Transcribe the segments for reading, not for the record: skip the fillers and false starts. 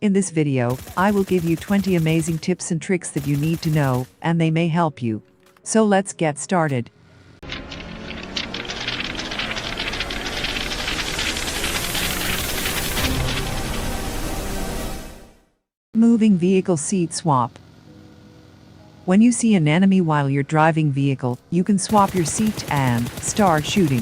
In this video, I will give you 20 amazing tips and tricks that you need to know, and they may help you. So let's get started. Moving vehicle seat swap. When you see an enemy while you're driving vehicle, you can swap your seat and start shooting.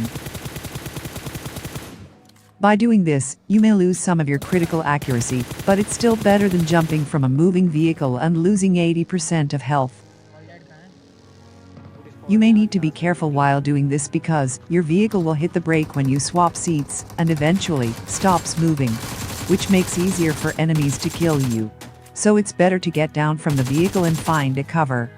By doing this, you may lose some of your critical accuracy, but it's still better than jumping from a moving vehicle and losing 80% of health. You may need to be careful while doing this because your vehicle will hit the brake when you swap seats and eventually stops moving, which makes it easier for enemies to kill you. So it's better to get down from the vehicle and find a cover.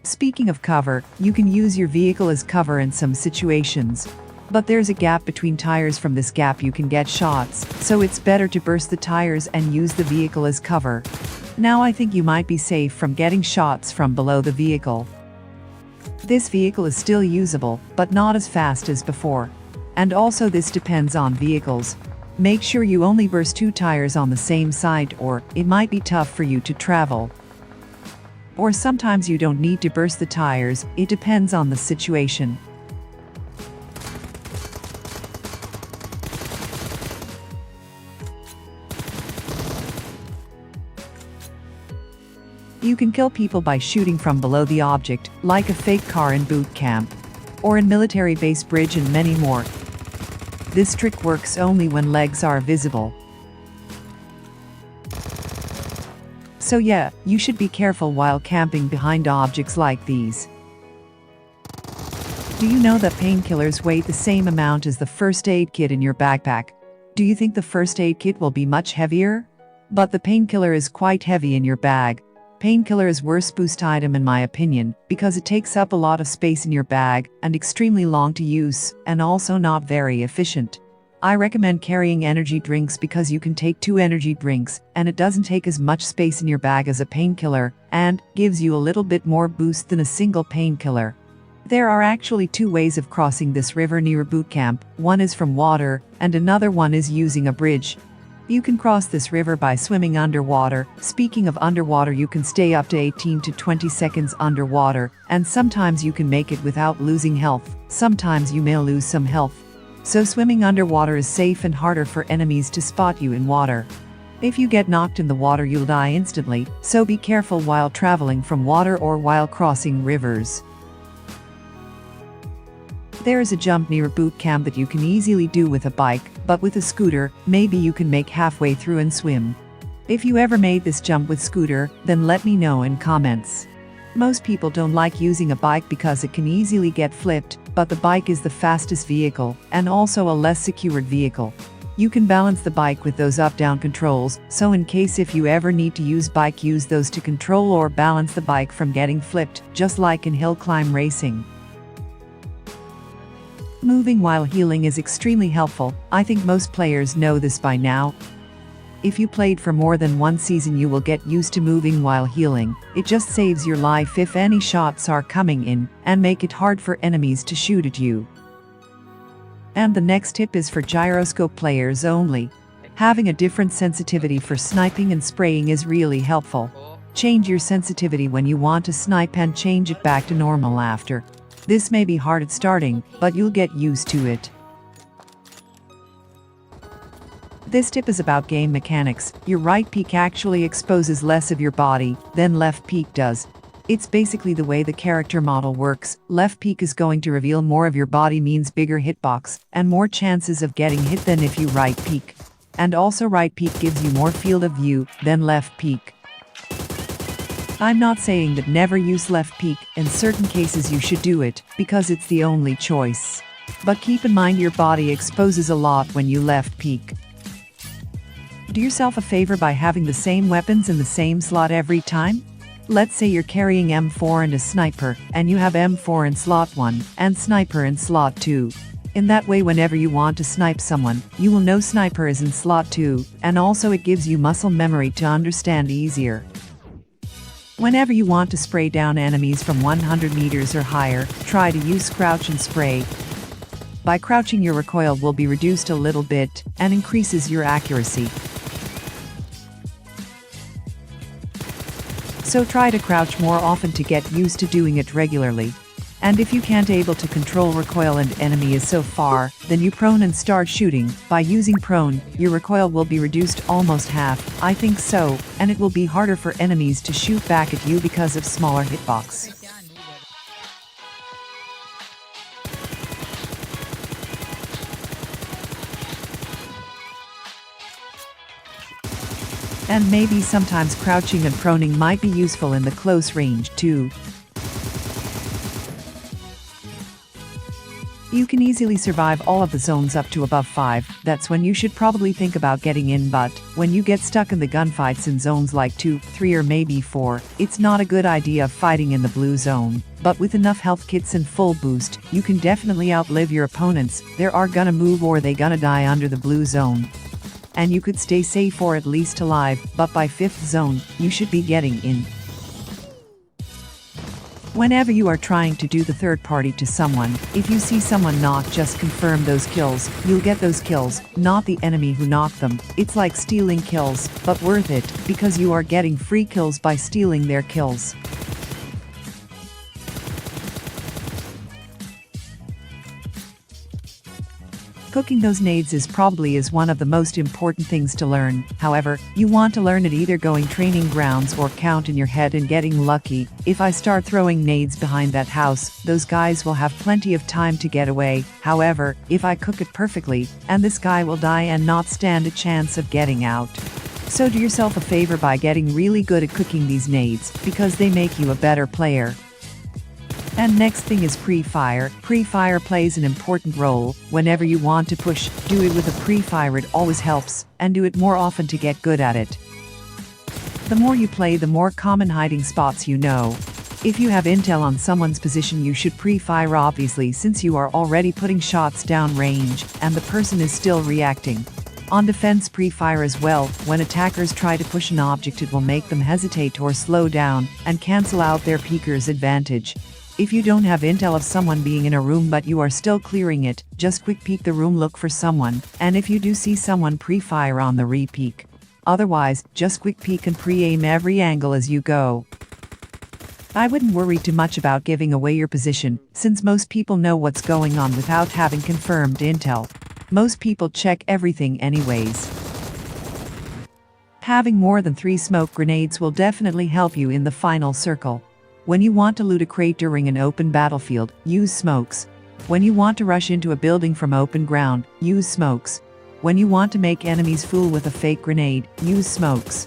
Speaking of cover, you can use your vehicle as cover in some situations. But there's a gap between tires. From this gap you can get shots, so it's better to burst the tires and use the vehicle as cover. Now I think you might be safe from getting shots from below the vehicle. This vehicle is still usable, but not as fast as before. And also this depends on vehicles. Make sure you only burst 2 tires on the same side, or it might be tough for you to travel. Or sometimes you don't need to burst the tires, it depends on the situation. You can kill people by shooting from below the object, like a fake car in boot camp, or in military base bridge and many more. This trick works only when legs are visible. So yeah, you should be careful while camping behind objects like these. Do you know that painkillers weigh the same amount as the first aid kit in your backpack? Do you think the first aid kit will be much heavier? But the painkiller is quite heavy in your bag. Painkiller is worst boost item in my opinion, because it takes up a lot of space in your bag, and extremely long to use, and also not very efficient. I recommend carrying energy drinks because you can take 2 energy drinks, and it doesn't take as much space in your bag as a painkiller, and gives you a little bit more boost than a single painkiller. There are actually 2 ways of crossing this river near a boot camp. One is from water, and another one is using a bridge. You can cross this river by swimming underwater. Speaking of underwater, you can stay up to 18 to 20 seconds underwater, and sometimes you can make it without losing health. Sometimes you may lose some health. So swimming underwater is safe and harder for enemies to spot you in water. If you get knocked in the water, you'll die instantly, so be careful while traveling from water or while crossing rivers. There is a jump near a boot camp that you can easily do with a bike, but with a scooter, maybe you can make halfway through and swim. If you ever made this jump with scooter, then let me know in comments. Most people don't like using a bike because it can easily get flipped, but the bike is the fastest vehicle, and also a less secured vehicle. You can balance the bike with those up-down controls, so in case if you ever need to use bike, use those to control or balance the bike from getting flipped, just like in hill climb racing. Moving while healing is extremely helpful. I think most players know this by now. If you played for more than 1 season, you will get used to moving while healing. It just saves your life if any shots are coming in, and make it hard for enemies to shoot at you. And the next tip is for gyroscope players only. Having a different sensitivity for sniping and spraying is really helpful. Change your sensitivity when you want to snipe and change it back to normal after. This may be hard at starting, but you'll get used to it. This tip is about game mechanics. Your right peek actually exposes less of your body than left peek does. It's basically the way the character model works. Left peek is going to reveal more of your body, means bigger hitbox, and more chances of getting hit than if you right peek. And also right peek gives you more field of view than left peek. I'm not saying that never use left peek. In certain cases you should do it, because it's the only choice. But keep in mind your body exposes a lot when you left peek. Do yourself a favor by having the same weapons in the same slot every time. Let's say you're carrying M4 and a sniper, and you have M4 in slot 1, and sniper in slot 2. In that way, whenever you want to snipe someone, you will know sniper is in slot 2, and also it gives you muscle memory to understand easier. Whenever you want to spray down enemies from 100 meters or higher, try to use crouch and spray. By crouching, your recoil will be reduced a little bit and increases your accuracy. So try to crouch more often to get used to doing it regularly. And if you can't able to control recoil and enemy is so far, then you prone and start shooting. By using prone, your recoil will be reduced almost half, I think so, and it will be harder for enemies to shoot back at you because of smaller hitbox. And maybe sometimes crouching and proning might be useful in the close range too. You can easily survive all of the zones up to above 5, that's when you should probably think about getting in, but when you get stuck in the gunfights in zones like 2, 3 or maybe 4, it's not a good idea fighting in the blue zone. But with enough health kits and full boost, you can definitely outlive your opponents. They are gonna move or they gonna die under the blue zone. And you could stay safe or at least alive, but by 5th zone, you should be getting in. Whenever you are trying to do the third party to someone, if you see someone knock, just confirm those kills. You'll get those kills, not the enemy who knocked them. It's like stealing kills, but worth it, because you are getting free kills by stealing their kills. Cooking those nades is probably one of the most important things to learn. However, you want to learn it either going training grounds or count in your head and getting lucky. If I start throwing nades behind that house, those guys will have plenty of time to get away. However, if I cook it perfectly, and this guy will die and not stand a chance of getting out. So do yourself a favor by getting really good at cooking these nades, because they make you a better player. And next thing is pre-fire. Pre-fire plays an important role. Whenever you want to push, do it with a pre-fire, it always helps, and do it more often to get good at it. The more you play, the more common hiding spots you know. If you have intel on someone's position, you should pre-fire obviously, since you are already putting shots down range, and the person is still reacting. On defense, pre-fire as well. When attackers try to push an object, it will make them hesitate or slow down, and cancel out their peeker's advantage. If you don't have intel of someone being in a room but you are still clearing it, just quick peek the room, look for someone, and if you do see someone, pre-fire on the re-peek. Otherwise, just quick peek and pre-aim every angle as you go. I wouldn't worry too much about giving away your position, since most people know what's going on without having confirmed intel. Most people check everything anyways. Having more than 3 smoke grenades will definitely help you in the final circle. When you want to loot a crate during an open battlefield, use smokes. When you want to rush into a building from open ground, use smokes. When you want to make enemies fool with a fake grenade, use smokes.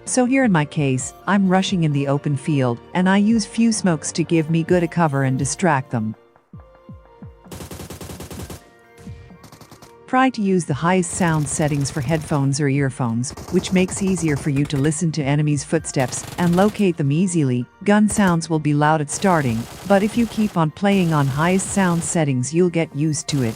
So here in my case, I'm rushing in the open field, and I use few smokes to give me good a cover and distract them. Try to use the highest sound settings for headphones or earphones, which makes easier for you to listen to enemies' footsteps and locate them easily. Gun sounds will be loud at starting, but if you keep on playing on highest sound settings, you'll get used to it.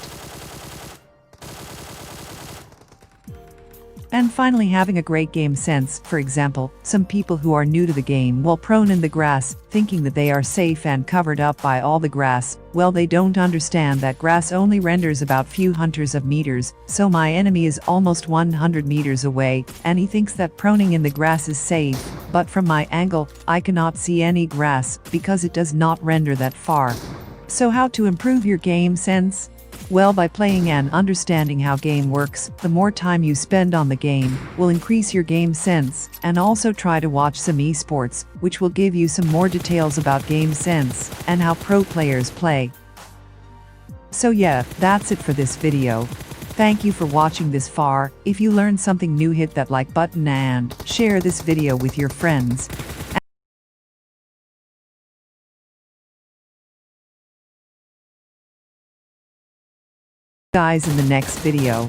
And finally, having a great game sense. For example, some people who are new to the game will prone in the grass, thinking that they are safe and covered up by all the grass. Well, they don't understand that grass only renders about few hundreds of meters, so my enemy is almost 100 meters away, and he thinks that proning in the grass is safe. But from my angle, I cannot see any grass, because it does not render that far. So how to improve your game sense? Well, by playing and understanding how game works, the more time you spend on the game will increase your game sense, and also try to watch some esports, which will give you some more details about game sense and how pro players play. So yeah, that's it for this video. Thank you for watching this far. If you learned something new, hit that like button and share this video with your friends. Guys in the next video.